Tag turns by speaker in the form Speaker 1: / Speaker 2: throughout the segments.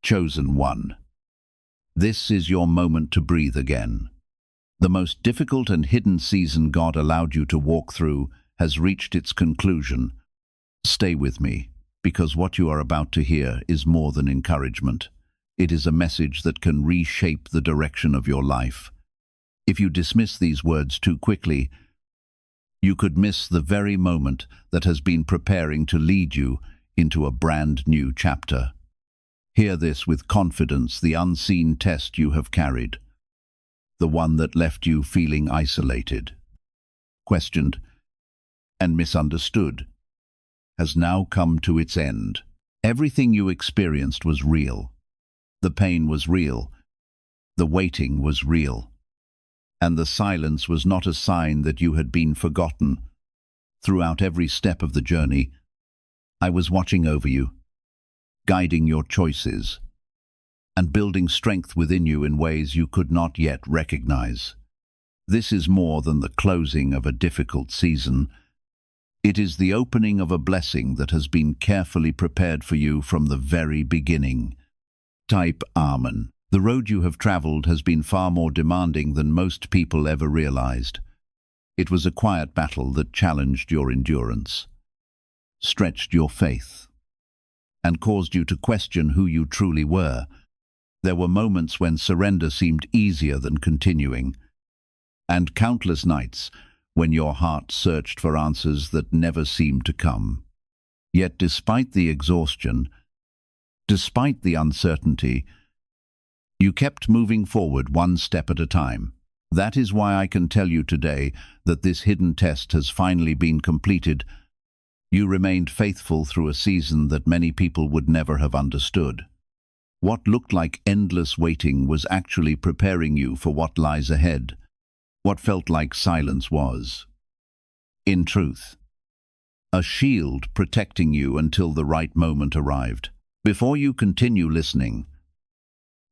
Speaker 1: Chosen one. This is your moment to breathe again. The most difficult and hidden season God allowed you to walk through has reached its conclusion. Stay with me, because what you are about to hear is more than encouragement. It is a message that can reshape the direction of your life. If you dismiss these words too quickly, you could miss the very moment that has been preparing to lead you into a brand new chapter. Hear this with confidence, the unseen test you have carried, the one that left you feeling isolated, questioned, and misunderstood, has now come to its end. Everything you experienced was real. The pain was real. The waiting was real. And the silence was not a sign that you had been forgotten. Throughout every step of the journey, I was watching over you, guiding your choices, and building strength within you in ways you could not yet recognize. This is more than the closing of a difficult season. It is the opening of a blessing that has been carefully prepared for you from the very beginning. Type Amen. The road you have traveled has been far more demanding than most people ever realized. It was a quiet battle that challenged your endurance, stretched your faith, and caused you to question who you truly were. There were moments when surrender seemed easier than continuing, and countless nights when your heart searched for answers that never seemed to come. Yet despite the exhaustion, despite the uncertainty, you kept moving forward one step at a time. That is why I can tell you today that this hidden test has finally been completed. You remained faithful through a season that many people would never have understood. What looked like endless waiting was actually preparing you for what lies ahead. What felt like silence was, in truth, a shield protecting you until the right moment arrived. Before you continue listening,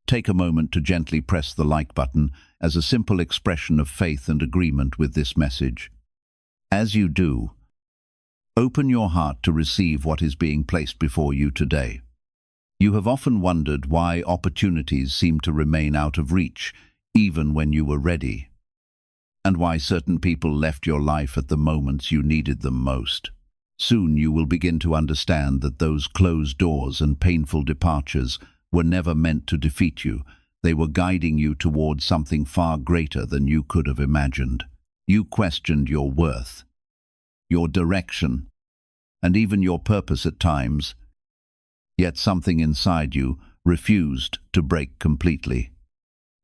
Speaker 1: take a moment to gently press the like button as a simple expression of faith and agreement with this message. As you do, open your heart to receive what is being placed before you today. You have often wondered why opportunities seem to remain out of reach, even when you were ready, and why certain people left your life at the moments you needed them most. Soon you will begin to understand that those closed doors and painful departures were never meant to defeat you. They were guiding you towards something far greater than you could have imagined. You questioned your worth, your direction, and even your purpose at times, yet something inside you refused to break completely.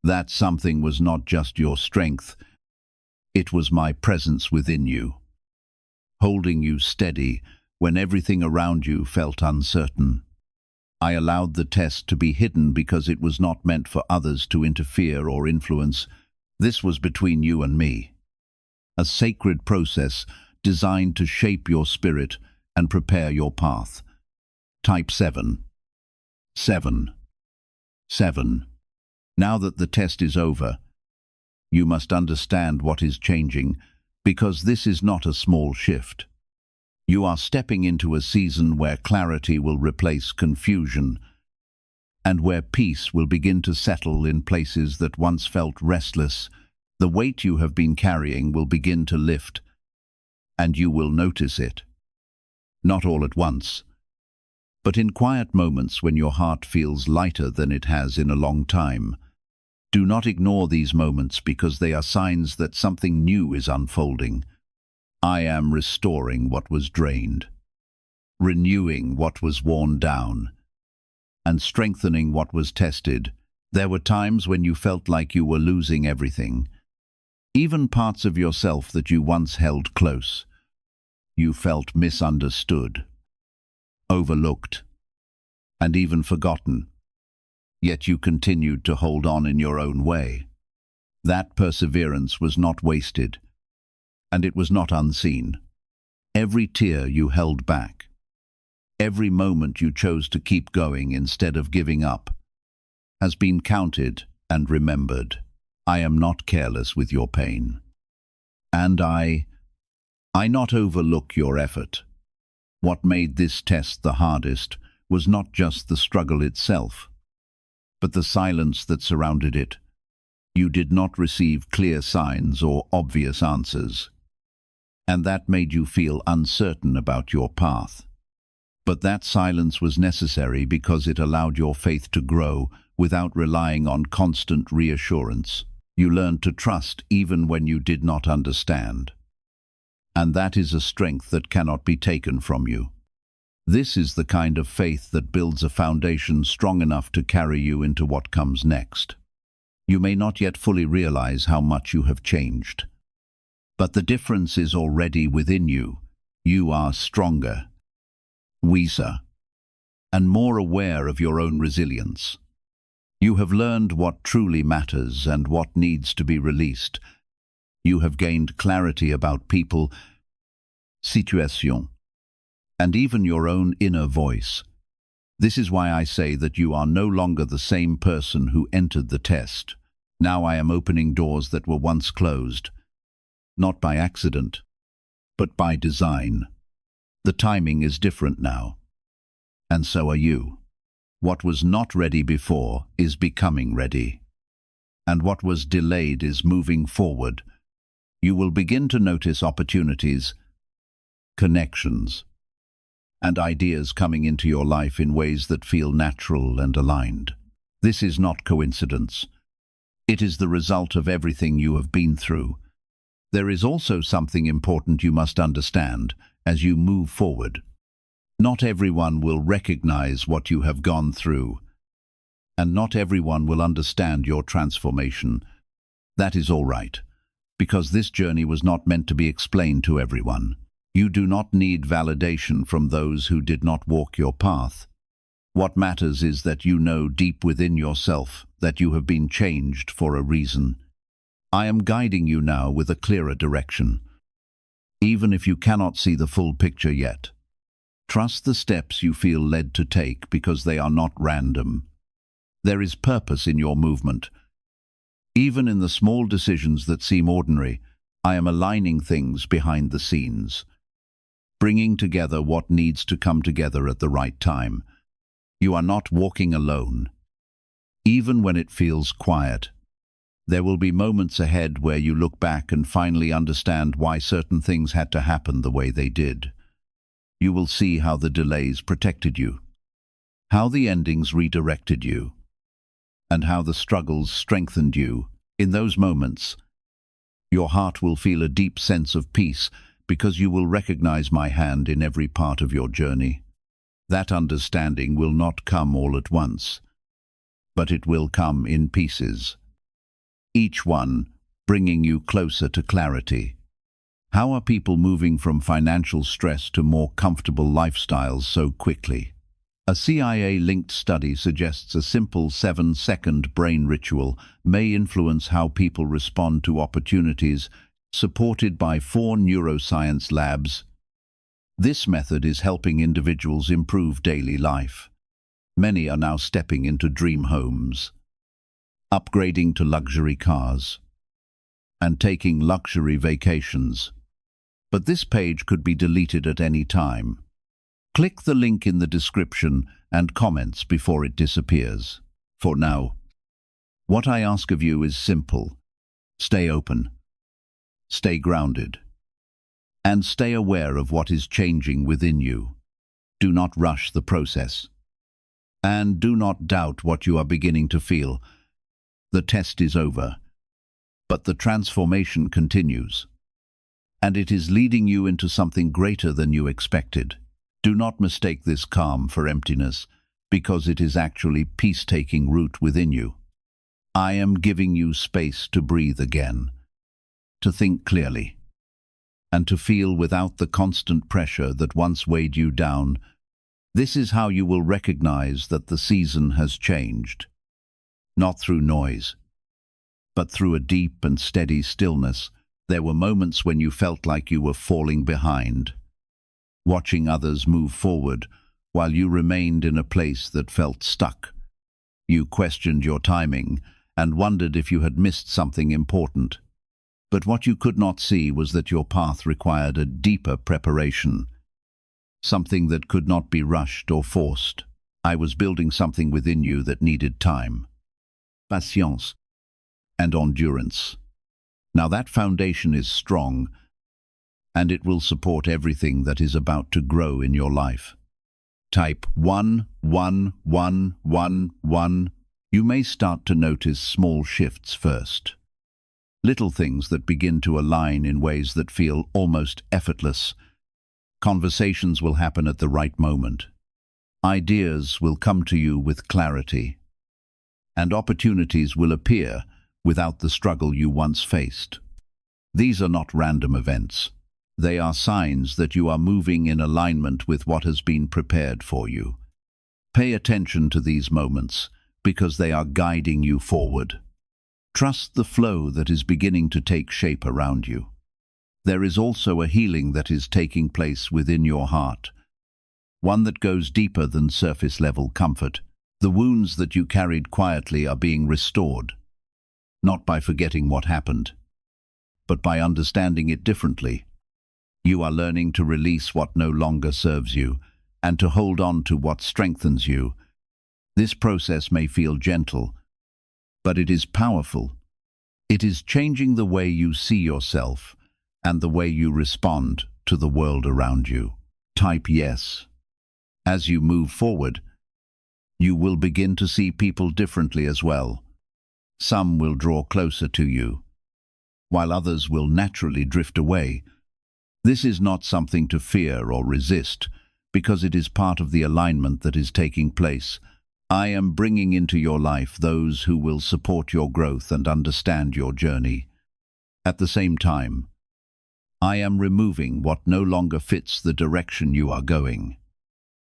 Speaker 1: That something was not just your strength, it was my presence within you, holding you steady when everything around you felt uncertain. I allowed the test to be hidden because it was not meant for others to interfere or influence. This was between you and me, a sacred process designed to shape your spirit and prepare your path. Type 7. 7. 7. Now that the test is over, you must understand what is changing, because this is not a small shift. You are stepping into a season where clarity will replace confusion, and where peace will begin to settle in places that once felt restless. The weight you have been carrying will begin to lift, and you will notice it. Not all at once, but in quiet moments when your heart feels lighter than it has in a long time. Do not ignore these moments, because they are signs that something new is unfolding. I am restoring what was drained, renewing what was worn down, and strengthening what was tested. There were times when you felt like you were losing everything, even parts of yourself that you once held close. You felt misunderstood, overlooked, and even forgotten. Yet you continued to hold on in your own way. That perseverance was not wasted, and it was not unseen. Every tear you held back, every moment you chose to keep going instead of giving up, has been counted and remembered. I am not careless with your pain. And I not overlook your effort. What made this test the hardest was not just the struggle itself, but the silence that surrounded it. You did not receive clear signs or obvious answers, and that made you feel uncertain about your path. But that silence was necessary because it allowed your faith to grow without relying on constant reassurance. You learned to trust even when you did not understand. And that is a strength that cannot be taken from you. This is the kind of faith that builds a foundation strong enough to carry you into what comes next. You may not yet fully realize how much you have changed, but the difference is already within you. You are stronger, wiser, and more aware of your own resilience. You have learned what truly matters and what needs to be released. You have gained clarity about people, situation, and even your own inner voice. This is why I say that you are no longer the same person who entered the test. Now I am opening doors that were once closed, not by accident, but by design. The timing is different now, and so are you. What was not ready before is becoming ready, and what was delayed is moving forward. You will begin to notice opportunities, connections, and ideas coming into your life in ways that feel natural and aligned. This is not coincidence. It is the result of everything you have been through. There is also something important you must understand as you move forward. Not everyone will recognize what you have gone through, and not everyone will understand your transformation. That is all right, because this journey was not meant to be explained to everyone. You do not need validation from those who did not walk your path. What matters is that you know deep within yourself that you have been changed for a reason. I am guiding you now with a clearer direction. Even if you cannot see the full picture yet, trust the steps you feel led to take because they are not random. There is purpose in your movement. Even in the small decisions that seem ordinary, I am aligning things behind the scenes, bringing together what needs to come together at the right time. You are not walking alone. Even when it feels quiet, there will be moments ahead where you look back and finally understand why certain things had to happen the way they did. You will see how the delays protected you, how the endings redirected you, and how the struggles strengthened you. In those moments, your heart will feel a deep sense of peace because you will recognize my hand in every part of your journey. That understanding will not come all at once, but it will come in pieces, each one bringing you closer to clarity. How are people moving from financial stress to more comfortable lifestyles so quickly? A CIA-linked study suggests a simple 7-second brain ritual may influence how people respond to opportunities, supported by 4 neuroscience labs. This method is helping individuals improve daily life. Many are now stepping into dream homes, upgrading to luxury cars, and taking luxury vacations. But this page could be deleted at any time. Click the link in the description and comments before it disappears. For now, what I ask of you is simple. Stay open, stay grounded, and stay aware of what is changing within you. Do not rush the process, and do not doubt what you are beginning to feel. The test is over, but the transformation continues, and it is leading you into something greater than you expected. Do not mistake this calm for emptiness, because it is actually peace taking root within you. I am giving you space to breathe again, to think clearly, and to feel without the constant pressure that once weighed you down. This is how you will recognize that the season has changed. Not through noise, but through a deep and steady stillness. There were moments when you felt like you were falling behind, watching others move forward while you remained in a place that felt stuck. You questioned your timing and wondered if you had missed something important. But what you could not see was that your path required a deeper preparation, something that could not be rushed or forced. I was building something within you that needed time, patience, and endurance. Now that foundation is strong, and it will support everything that is about to grow in your life. Type 1. You may start to notice small shifts first. Little things that begin to align in ways that feel almost effortless. Conversations will happen at the right moment. Ideas will come to you with clarity. And opportunities will appear without the struggle you once faced. These are not random events. They are signs that you are moving in alignment with what has been prepared for you. Pay attention to these moments because they are guiding you forward. Trust the flow that is beginning to take shape around you. There is also a healing that is taking place within your heart, one that goes deeper than surface-level comfort. The wounds that you carried quietly are being restored, not by forgetting what happened, but by understanding it differently. You are learning to release what no longer serves you and to hold on to what strengthens you. This process may feel gentle, but it is powerful. It is changing the way you see yourself and the way you respond to the world around you. Type yes. As you move forward, you will begin to see people differently as well. Some will draw closer to you, while others will naturally drift away. This is not something to fear or resist, because it is part of the alignment that is taking place. I am bringing into your life those who will support your growth and understand your journey. At the same time, I am removing what no longer fits the direction you are going.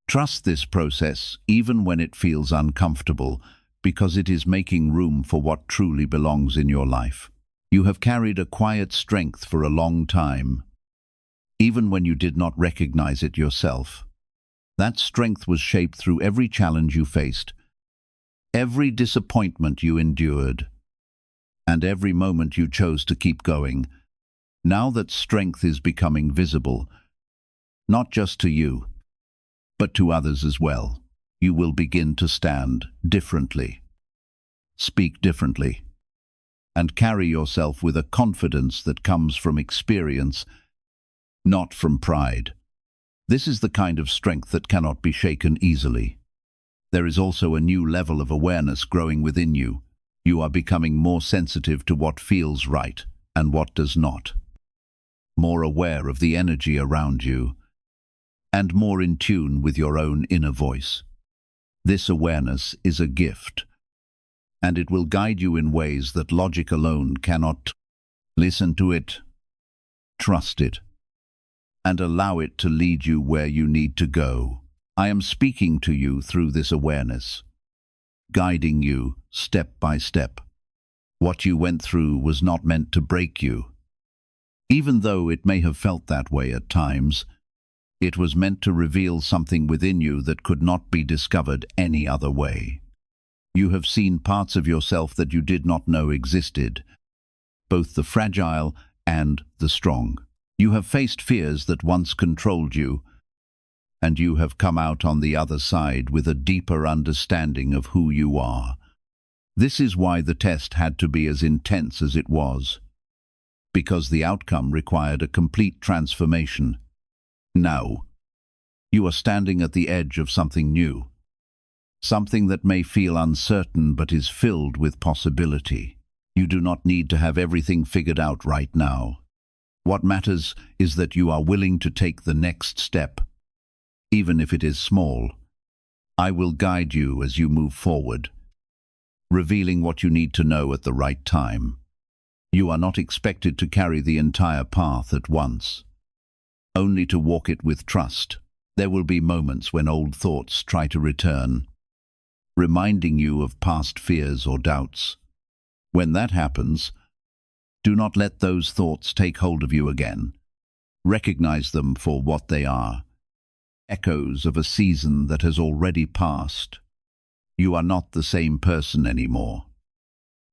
Speaker 1: Trust this process, even when it feels uncomfortable, because it is making room for what truly belongs in your life. You have carried a quiet strength for a long time, even when you did not recognize it yourself. That strength was shaped through every challenge you faced, every disappointment you endured, and every moment you chose to keep going. Now that strength is becoming visible, not just to you, but to others as well, you will begin to stand differently, speak differently, and carry yourself with a confidence that comes from experience, not from pride. This is the kind of strength that cannot be shaken easily. There is also a new level of awareness growing within you. You are becoming more sensitive to what feels right and what does not, more aware of the energy around you, and more in tune with your own inner voice. This awareness is a gift, and it will guide you in ways that logic alone cannot. Listen to it, trust it, and allow it to lead you where you need to go. I am speaking to you through this awareness, guiding you step by step. What you went through was not meant to break you. Even though it may have felt that way at times, it was meant to reveal something within you that could not be discovered any other way. You have seen parts of yourself that you did not know existed, both the fragile and the strong. You have faced fears that once controlled you, and you have come out on the other side with a deeper understanding of who you are. This is why the test had to be as intense as it was, because the outcome required a complete transformation. Now, you are standing at the edge of something new, something that may feel uncertain but is filled with possibility. You do not need to have everything figured out right now. What matters is that you are willing to take the next step, even if it is small. I will guide you as you move forward, revealing what you need to know at the right time. You are not expected to carry the entire path at once, only to walk it with trust. There will be moments when old thoughts try to return, reminding you of past fears or doubts. When that happens, do not let those thoughts take hold of you again. Recognize them for what they are, echoes of a season that has already passed. You are not the same person anymore,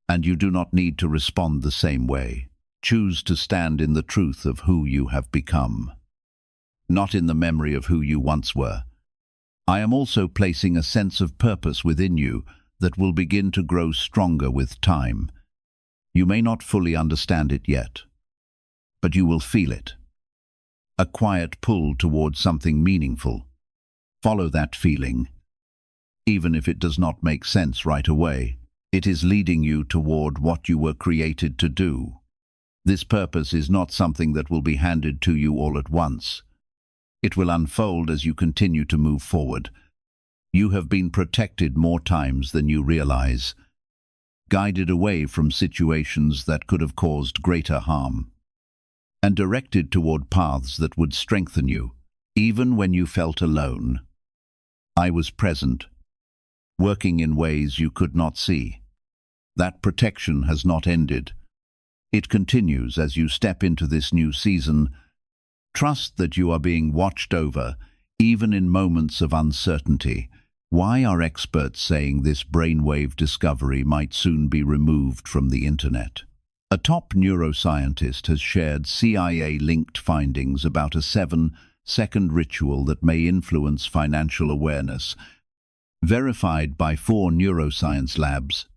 Speaker 1: and you do not need to respond the same way. Choose to stand in the truth of who you have become, not in the memory of who you once were. I am also placing a sense of purpose within you that will begin to grow stronger with time. You may not fully understand it yet, but you will feel it. A quiet pull towards something meaningful. Follow that feeling. Even if it does not make sense right away, it is leading you toward what you were created to do. This purpose is not something that will be handed to you all at once. It will unfold as you continue to move forward. You have been protected more times than you realize, guided away from situations that could have caused greater harm, and directed toward paths that would strengthen you, even when you felt alone. I was present, working in ways you could not see. That protection has not ended. It continues as you step into this new season. Trust that you are being watched over, even in moments of uncertainty. Why are experts saying this brainwave discovery might soon be removed from the internet? A top neuroscientist has shared CIA-linked findings about a 7-second ritual that may influence financial awareness, verified by 4 neuroscience labs.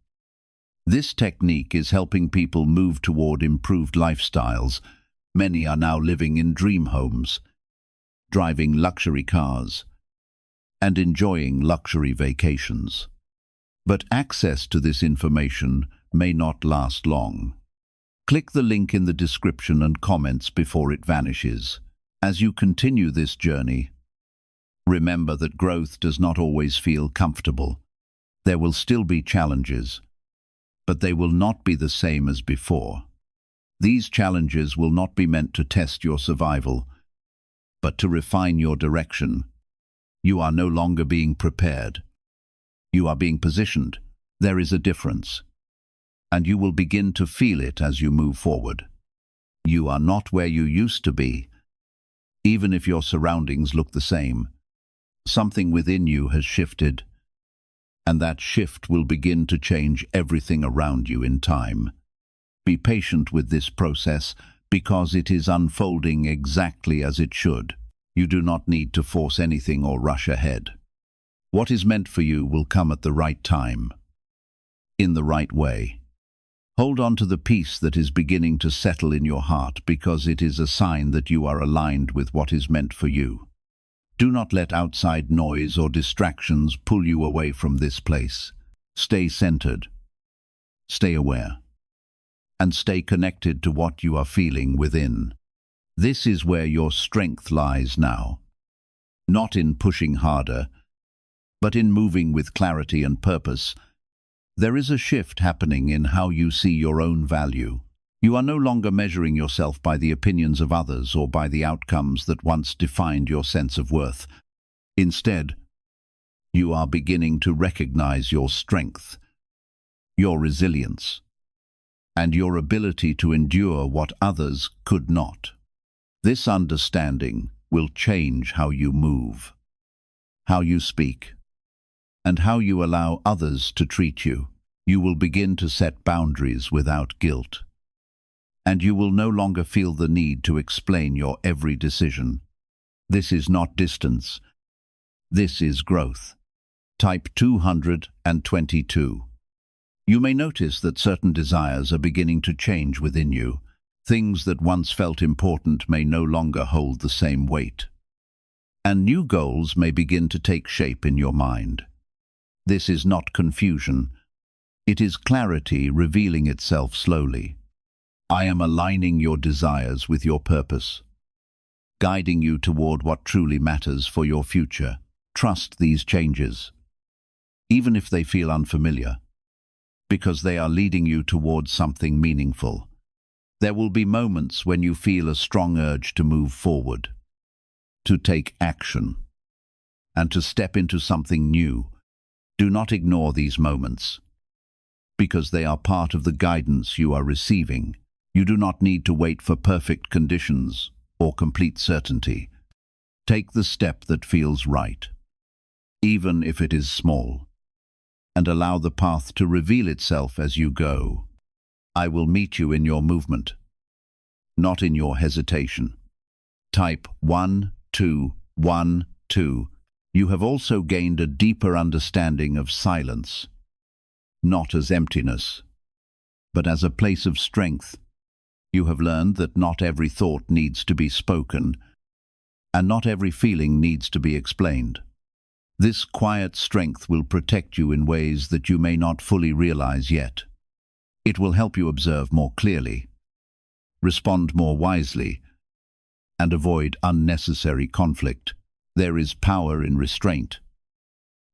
Speaker 1: This technique is helping people move toward improved lifestyles. Many are now living in dream homes, driving luxury cars, and enjoying luxury vacations. But access to this information may not last long. Click the link in the description and comments before it vanishes. As you continue this journey, remember that growth does not always feel comfortable. There will still be challenges, but they will not be the same as before. These challenges will not be meant to test your survival, but to refine your direction. You are no longer being prepared. You are being positioned. There is a difference, and you will begin to feel it as you move forward. You are not where you used to be, even if your surroundings look the same. Something within you has shifted, and that shift will begin to change everything around you in time. Be patient with this process because it is unfolding exactly as it should. You do not need to force anything or rush ahead. What is meant for you will come at the right time, in the right way. Hold on to the peace that is beginning to settle in your heart because it is a sign that you are aligned with what is meant for you. Do not let outside noise or distractions pull you away from this place. Stay centered, stay aware, and stay connected to what you are feeling within. This is where your strength lies now. Not in pushing harder, but in moving with clarity and purpose. There is a shift happening in how you see your own value. You are no longer measuring yourself by the opinions of others or by the outcomes that once defined your sense of worth. Instead, you are beginning to recognize your strength, your resilience, and your ability to endure what others could not. This understanding will change how you move, how you speak, and how you allow others to treat you. You will begin to set boundaries without guilt, and you will no longer feel the need to explain your every decision. This is not distance. This is growth. Type 222. You may notice that certain desires are beginning to change within you. Things that once felt important may no longer hold the same weight, and new goals may begin to take shape in your mind. This is not confusion. It is clarity revealing itself slowly. I am aligning your desires with your purpose, guiding you toward what truly matters for your future. Trust these changes, even if they feel unfamiliar, because they are leading you towards something meaningful. There will be moments when you feel a strong urge to move forward, to take action, and to step into something new. Do not ignore these moments, because they are part of the guidance you are receiving. You do not need to wait for perfect conditions or complete certainty. Take the step that feels right, even if it is small, and allow the path to reveal itself as you go. I will meet you in your movement, not in your hesitation. Type 1212. You have also gained a deeper understanding of silence, not as emptiness, but as a place of strength. You have learned that not every thought needs to be spoken, and not every feeling needs to be explained. This quiet strength will protect you in ways that you may not fully realize yet. It will help you observe more clearly, respond more wisely, and avoid unnecessary conflict. There is power in restraint,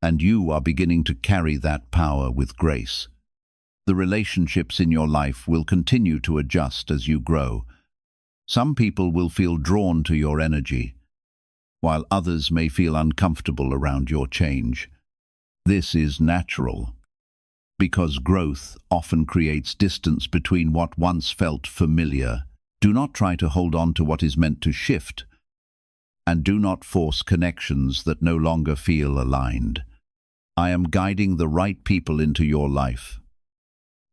Speaker 1: and you are beginning to carry that power with grace. The relationships in your life will continue to adjust as you grow. Some people will feel drawn to your energy, while others may feel uncomfortable around your change. This is natural, because growth often creates distance between what once felt familiar. Do not try to hold on to what is meant to shift, and do not force connections that no longer feel aligned. I am guiding the right people into your life,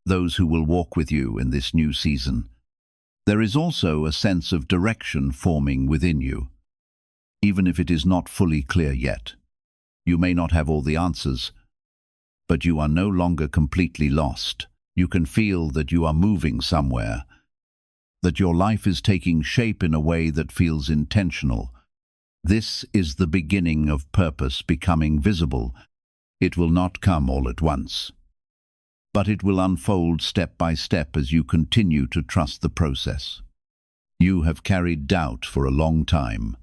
Speaker 1: those who will walk with you in this new season. There is also a sense of direction forming within you, even if it is not fully clear yet. You may not have all the answers, but you are no longer completely lost. You can feel that you are moving somewhere, that your life is taking shape in a way that feels intentional. This is the beginning of purpose becoming visible. It will not come all at once, but it will unfold step by step as you continue to trust the process. You have carried doubt for a long time,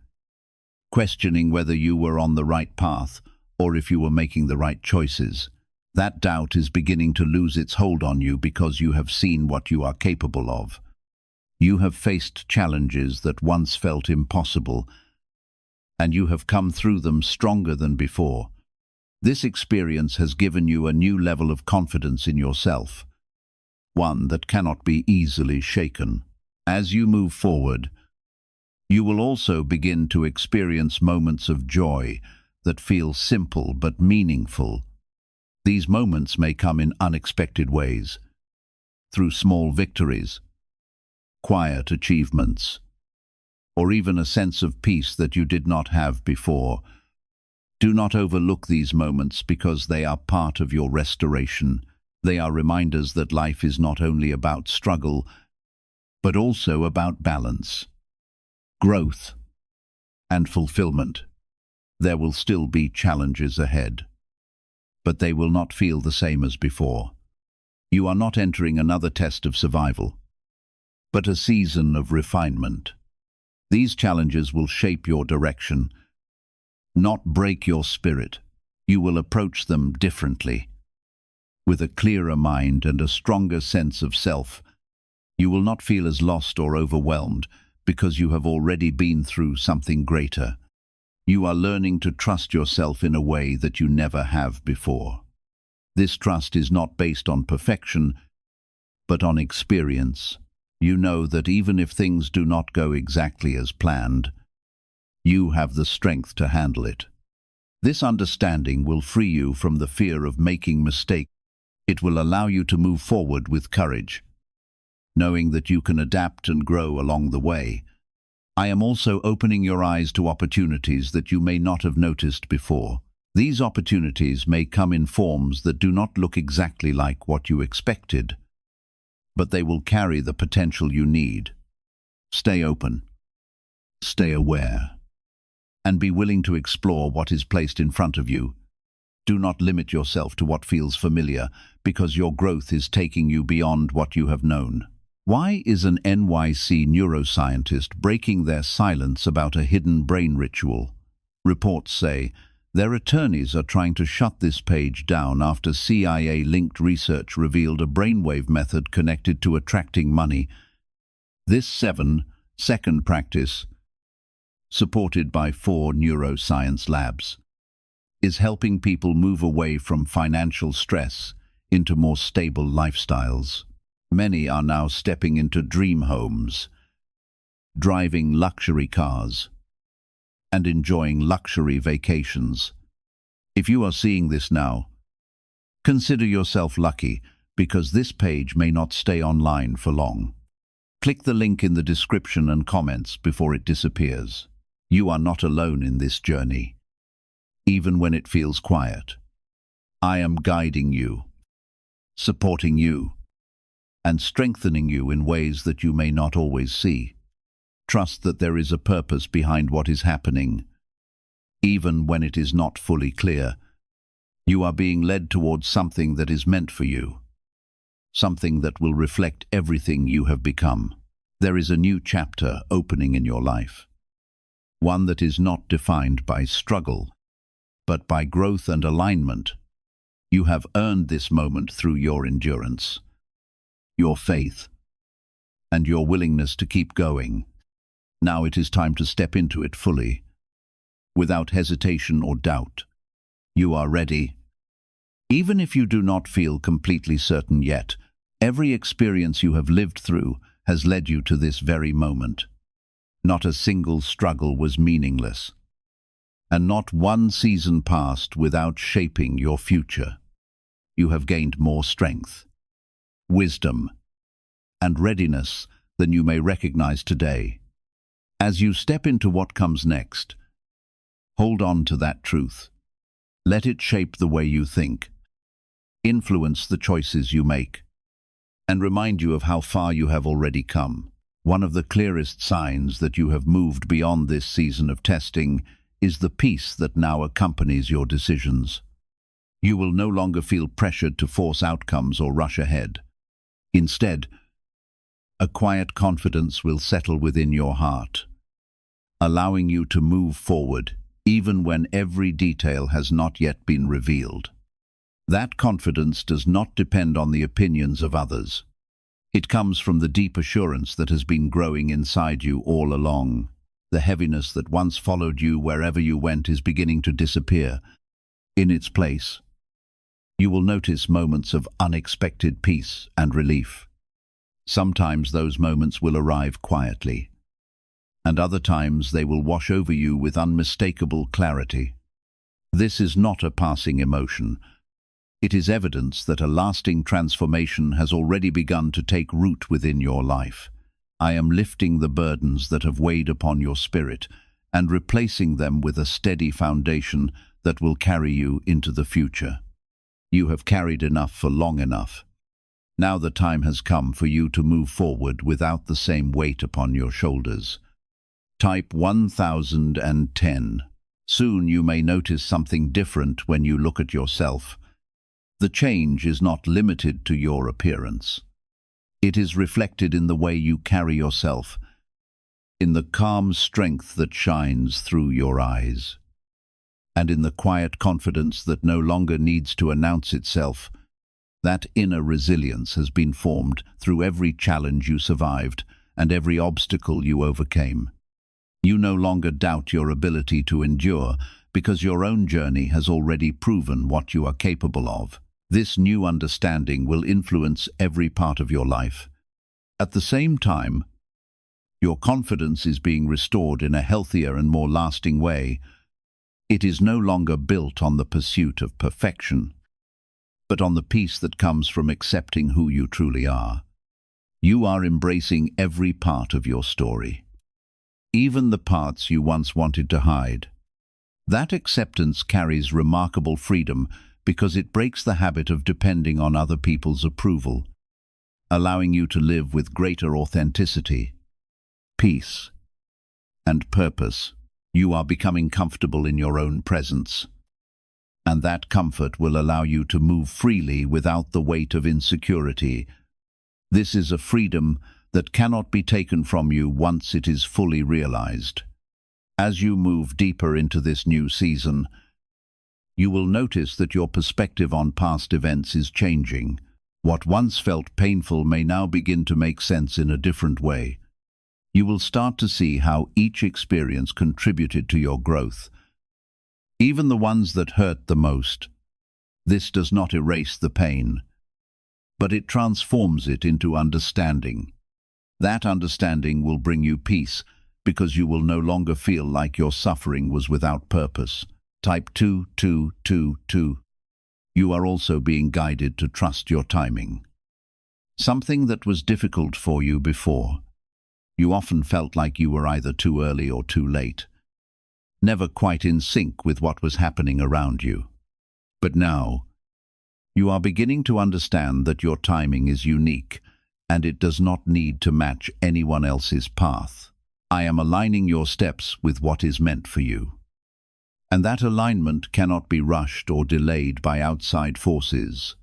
Speaker 1: questioning whether you were on the right path or if you were making the right choices. That doubt is beginning to lose its hold on you because you have seen what you are capable of. You have faced challenges that once felt impossible, and you have come through them stronger than before. This experience has given you a new level of confidence in yourself, one that cannot be easily shaken. As you move forward, you will also begin to experience moments of joy that feel simple but meaningful. These moments may come in unexpected ways, through small victories, quiet achievements, or even a sense of peace that you did not have before. Do not overlook these moments because they are part of your restoration. They are reminders that life is not only about struggle, but also about balance, growth, and fulfillment. There will still be challenges ahead, but they will not feel the same as before. You are not entering another test of survival, but a season of refinement. These challenges will shape your direction, not break your spirit. You will approach them differently, with a clearer mind and a stronger sense of self. You will not feel as lost or overwhelmed because you have already been through something greater. You are learning to trust yourself in a way that you never have before. This trust is not based on perfection, but on experience. You know that even if things do not go exactly as planned, you have the strength to handle it. This understanding will free you from the fear of making mistakes. It will allow you to move forward with courage, knowing that you can adapt and grow along the way. I am also opening your eyes to opportunities that you may not have noticed before. These opportunities may come in forms that do not look exactly like what you expected, but they will carry the potential you need. Stay open, stay aware, and be willing to explore what is placed in front of you. Do not limit yourself to what feels familiar, because your growth is taking you beyond what you have known. Why is an NYC neuroscientist breaking their silence about a hidden brain ritual? Reports say their attorneys are trying to shut this page down after CIA-linked research revealed a brainwave method connected to attracting money. This 7-second practice, supported by 4 neuroscience labs, is helping people move away from financial stress into more stable lifestyles. Many are now stepping into dream homes, driving luxury cars, and enjoying luxury vacations. If you are seeing this now, consider yourself lucky, because this page may not stay online for long. Click the link in the description and comments before it disappears. You are not alone in this journey. even when it feels quiet. I am guiding you, supporting you, and strengthening you in ways that you may not always see. Trust that there is a purpose behind what is happening, even when it is not fully clear. You are being led towards something that is meant for you, something that will reflect everything you have become. There is a new chapter opening in your life, one that is not defined by struggle, but by growth and alignment. You have earned this moment through your endurance, your faith, and your willingness to keep going. Now it is time to step into it fully, without hesitation or doubt. You are ready. Even if you do not feel completely certain yet, every experience you have lived through has led you to this very moment. Not a single struggle was meaningless, and not one season passed without shaping your future. You have gained more strength, wisdom, and readiness than you may recognize today. As you step into what comes next, hold on to that truth. Let it shape the way you think, influence the choices you make, and remind you of how far you have already come. One of the clearest signs that you have moved beyond this season of testing is the peace that now accompanies your decisions. You will no longer feel pressured to force outcomes or rush ahead. Instead, a quiet confidence will settle within your heart, allowing you to move forward even when every detail has not yet been revealed. That confidence does not depend on the opinions of others. It comes from the deep assurance that has been growing inside you all along. The heaviness that once followed you wherever you went is beginning to disappear. In its place, you will notice moments of unexpected peace and relief. Sometimes those moments will arrive quietly, and other times they will wash over you with unmistakable clarity. This is not a passing emotion. It is evidence that a lasting transformation has already begun to take root within your life. I am lifting the burdens that have weighed upon your spirit and replacing them with a steady foundation that will carry you into the future. You have carried enough for long enough. Now the time has come for you to move forward without the same weight upon your shoulders. Type 1010. Soon you may notice something different when you look at yourself. The change is not limited to your appearance. It is reflected in the way you carry yourself, in the calm strength that shines through your eyes, and in the quiet confidence that no longer needs to announce itself. That inner resilience has been formed through every challenge you survived and every obstacle you overcame. You no longer doubt your ability to endure because your own journey has already proven what you are capable of. This new understanding will influence every part of your life. At the same time, your confidence is being restored in a healthier and more lasting way. It is no longer built on the pursuit of perfection, but on the peace that comes from accepting who you truly are. You are embracing every part of your story, even the parts you once wanted to hide. That acceptance carries remarkable freedom because it breaks the habit of depending on other people's approval, allowing you to live with greater authenticity, peace, and purpose. You are becoming comfortable in your own presence, and that comfort will allow you to move freely without the weight of insecurity. This is a freedom that cannot be taken from you once it is fully realized. As you move deeper into this new season, you will notice that your perspective on past events is changing. What once felt painful may now begin to make sense in a different way. You will start to see how each experience contributed to your growth, even the ones that hurt the most. This does not erase the pain, but it transforms it into understanding. That understanding will bring you peace because you will no longer feel like your suffering was without purpose. Type 2222. You are also being guided to trust your timing. Something that was difficult for you before. You often felt like you were either too early or too late. never quite in sync with what was happening around you. But now, you are beginning to understand that your timing is unique, and it does not need to match anyone else's path. I am aligning your steps with what is meant for you. And that alignment cannot be rushed or delayed by outside forces.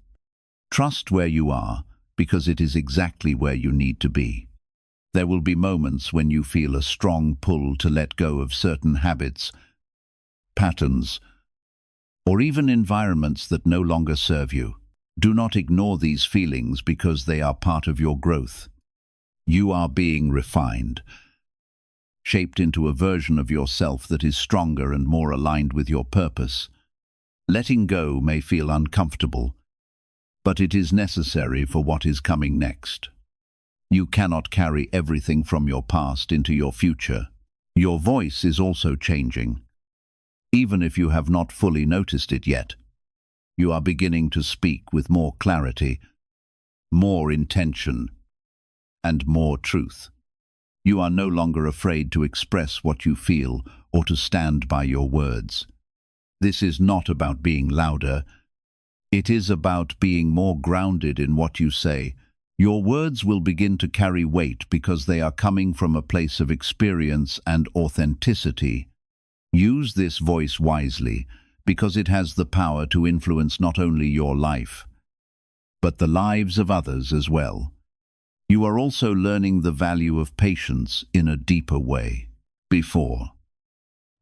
Speaker 1: Trust where you are, because it is exactly where you need to be. There will be moments when you feel a strong pull to let go of certain habits, patterns, or even environments that no longer serve you. Do not ignore these feelings because they are part of your growth. You are being refined, shaped into a version of yourself that is stronger and more aligned with your purpose. Letting go may feel uncomfortable, but it is necessary for what is coming next. You cannot carry everything from your past into your future. Your voice is also changing. Even if you have not fully noticed it yet, you are beginning to speak with more clarity, more intention, and more truth. You are no longer afraid to express what you feel or to stand by your words. This is not about being louder. It is about being more grounded in what you say. Your words will begin to carry weight because they are coming from a place of experience and authenticity. Use this voice wisely, because it has the power to influence not only your life, but the lives of others as well. You are also learning the value of patience in a deeper way. Before,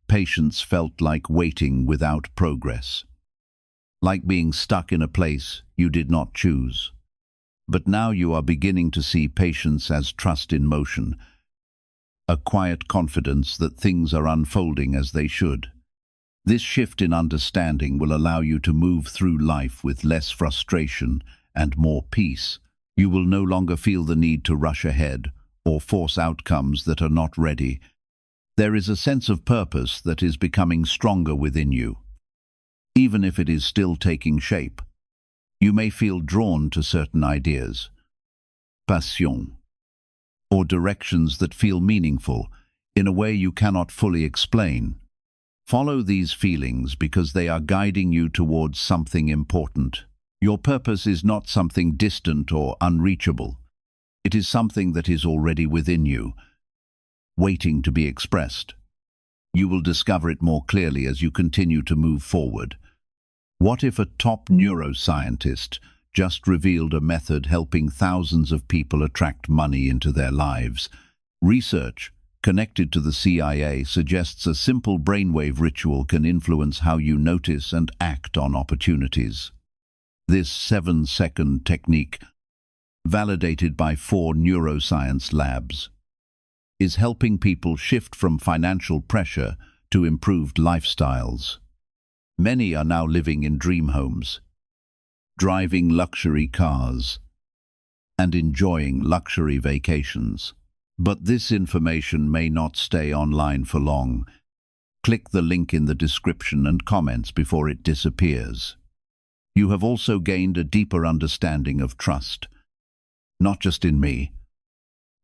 Speaker 1: patience felt like waiting without progress, like being stuck in a place you did not choose. But now you are beginning to see patience as trust in motion, a quiet confidence that things are unfolding as they should. This shift in understanding will allow you to move through life with less frustration and more peace. You will no longer feel the need to rush ahead or force outcomes that are not ready. There is a sense of purpose that is becoming stronger within you. Even if it is still taking shape, you may feel drawn to certain ideas, passion, or directions that feel meaningful in a way you cannot fully explain. Follow these feelings because they are guiding you towards something important. Your purpose is not something distant or unreachable. It is something that is already within you, waiting to be expressed. You will discover it more clearly as you continue to move forward. What if a top neuroscientist just revealed a method helping thousands of people attract money into their lives? Research connected to the CIA suggests a simple brainwave ritual can influence how you notice and act on opportunities. This 7-second technique, validated by 4 neuroscience labs, is helping people shift from financial pressure to improved lifestyles. Many are now living in dream homes, driving luxury cars, and enjoying luxury vacations. But this information may not stay online for long. Click the link in the description and comments before it disappears. You have also gained a deeper understanding of trust, not just in me,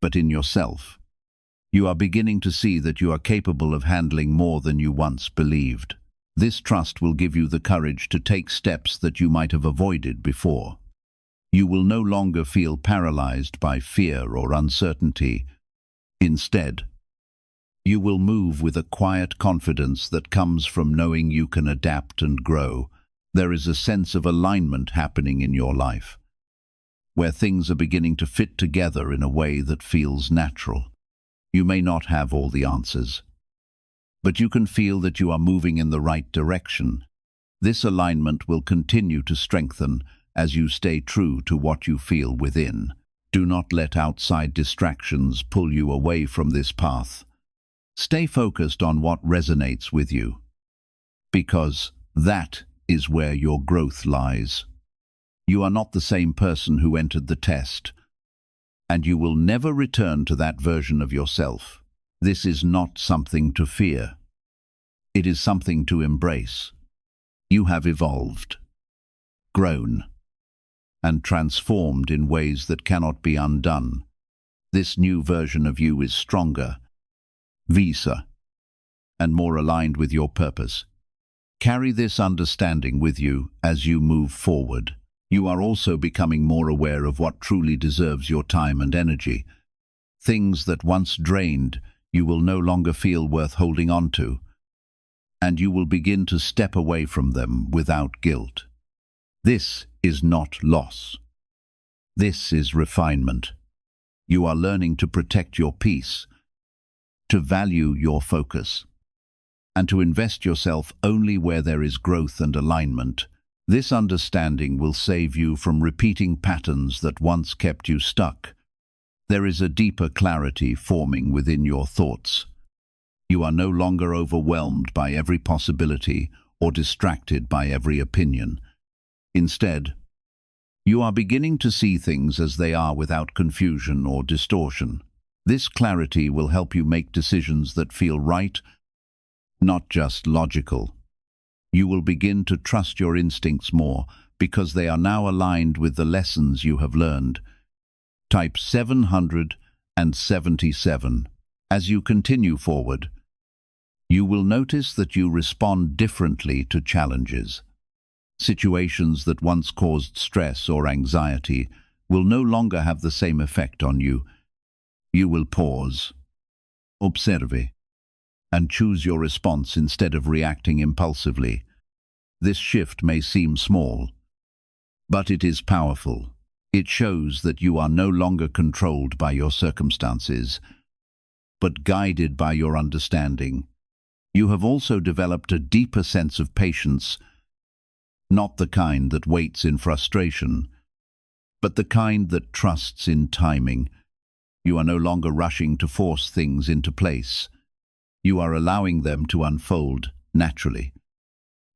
Speaker 1: but in yourself. You are beginning to see that you are capable of handling more than you once believed. This trust will give you the courage to take steps that you might have avoided before. You will no longer feel paralyzed by fear or uncertainty. Instead, you will move with a quiet confidence that comes from knowing you can adapt and grow. There is a sense of alignment happening in your life, where things are beginning to fit together in a way that feels natural. You may not have all the answers, but you can feel that you are moving in the right direction. This alignment will continue to strengthen as you stay true to what you feel within. Do not let outside distractions pull you away from this path. Stay focused on what resonates with you, because that is where your growth lies. You are not the same person who entered the test, and you will never return to that version of yourself. This is not something to fear. It is something to embrace. You have evolved, grown, and transformed in ways that cannot be undone. This new version of you is stronger, wiser, and more aligned with your purpose. Carry this understanding with you as you move forward. You are also becoming more aware of what truly deserves your time and energy. Things that once drained you will no longer feel worth holding on to, and you will begin to step away from them without guilt. This is not loss. This is refinement. You are learning to protect your peace, to value your focus, and to invest yourself only where there is growth and alignment. This understanding will save you from repeating patterns that once kept you stuck. There is a deeper clarity forming within your thoughts. You are no longer overwhelmed by every possibility or distracted by every opinion. Instead, you are beginning to see things as they are without confusion or distortion. This clarity will help you make decisions that feel right, not just logical. You will begin to trust your instincts more because they are now aligned with the lessons you have learned. Type 777. As you continue forward, you will notice that you respond differently to challenges. Situations that once caused stress or anxiety will no longer have the same effect on you. You will pause, observe, and choose your response instead of reacting impulsively. This shift may seem small, but it is powerful. It shows that you are no longer controlled by your circumstances, but guided by your understanding. You have also developed a deeper sense of patience, not the kind that waits in frustration, but the kind that trusts in timing. You are no longer rushing to force things into place. You are allowing them to unfold naturally,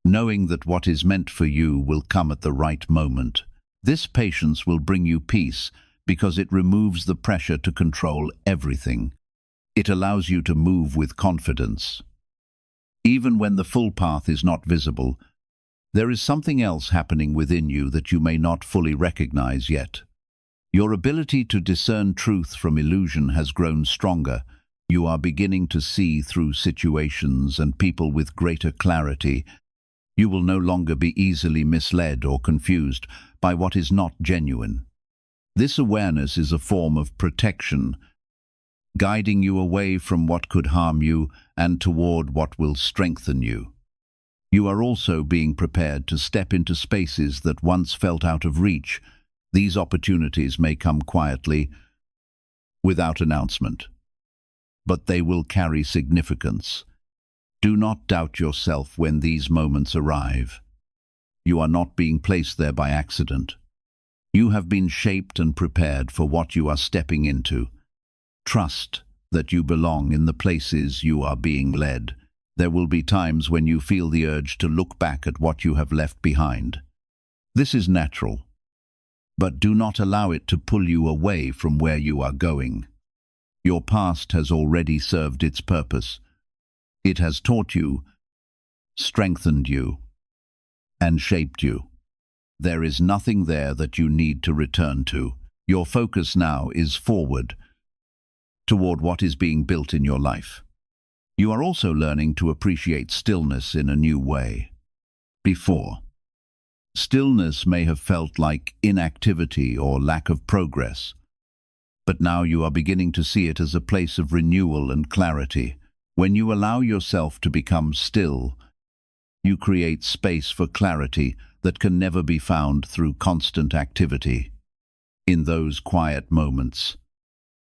Speaker 1: knowing that what is meant for you will come at the right moment. This patience will bring you peace because it removes the pressure to control everything. It allows you to move with confidence. Even when the full path is not visible, there is something else happening within you that you may not fully recognize yet. Your ability to discern truth from illusion has grown stronger. You are beginning to see through situations and people with greater clarity. You will no longer be easily misled or confused by what is not genuine. This awareness is a form of protection, guiding you away from what could harm you and toward what will strengthen you. You are also being prepared to step into spaces that once felt out of reach. These opportunities may come quietly, without announcement, but they will carry significance. Do not doubt yourself when these moments arrive. You are not being placed there by accident. You have been shaped and prepared for what you are stepping into. Trust that you belong in the places you are being led. There will be times when you feel the urge to look back at what you have left behind. This is natural, but do not allow it to pull you away from where you are going. Your past has already served its purpose. It has taught you, strengthened you, and shaped you. There is nothing there that you need to return to. Your focus now is forward, toward what is being built in your life. You are also learning to appreciate stillness in a new way. Before, stillness may have felt like inactivity or lack of progress, but now you are beginning to see it as a place of renewal and clarity. When you allow yourself to become still, you create space for clarity that can never be found through constant activity. In those quiet moments,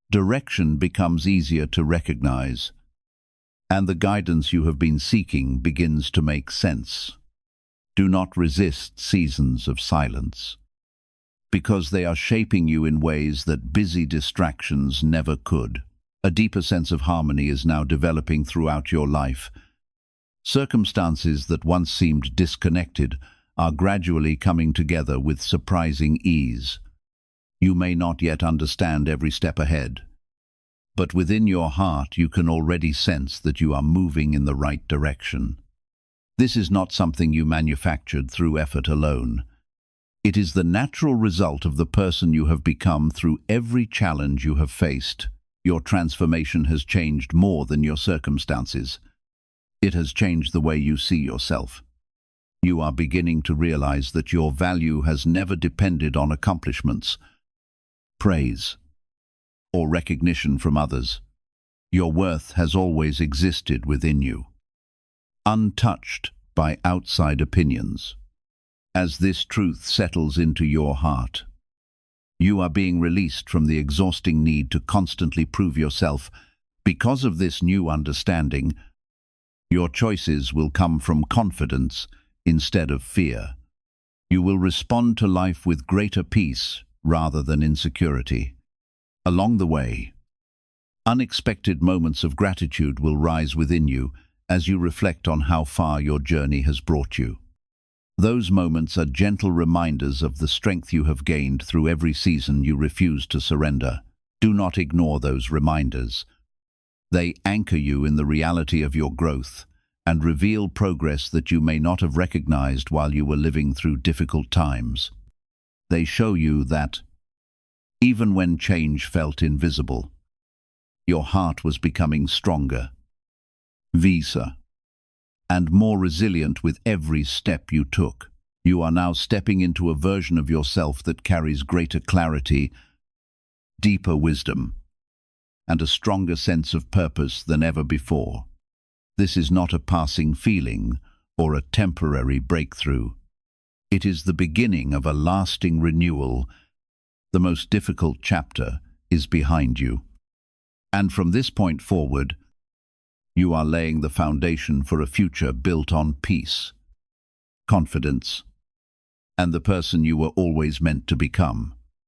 Speaker 1: direction becomes easier to recognize, and the guidance you have been seeking begins to make sense. Do not resist seasons of silence, because they are shaping you in ways that busy distractions never could. A deeper sense of harmony is now developing throughout your life. Circumstances that once seemed disconnected are gradually coming together with surprising ease. You may not yet understand every step ahead, but within your heart you can already sense that you are moving in the right direction. This is not something you manufactured through effort alone. It is the natural result of the person you have become through every challenge you have faced. Your transformation has changed more than your circumstances. It has changed the way you see yourself. You are beginning to realize that your value has never depended on accomplishments, praise, or recognition from others. Your worth has always existed within you, untouched by outside opinions. As this truth settles into your heart, you are being released from the exhausting need to constantly prove yourself. Because of this new understanding, your choices will come from confidence instead of fear. You will respond to life with greater peace rather than insecurity. Along the way, unexpected moments of gratitude will rise within you as you reflect on how far your journey has brought you. Those moments are gentle reminders of the strength you have gained through every season you refuse to surrender. Do not ignore those reminders. They anchor you in the reality of your growth and reveal progress that you may not have recognized while you were living through difficult times. They show you that, even when change felt invisible, your heart was becoming stronger, wiser, and more resilient with every step you took. You are now stepping into a version of yourself that carries greater clarity, deeper wisdom, and a stronger sense of purpose than ever before. This is not a passing feeling or a temporary breakthrough. It is the beginning of a lasting renewal. The most difficult chapter is behind you. And from this point forward, you are laying the foundation for a future built on peace, confidence, and the person you were always meant to become.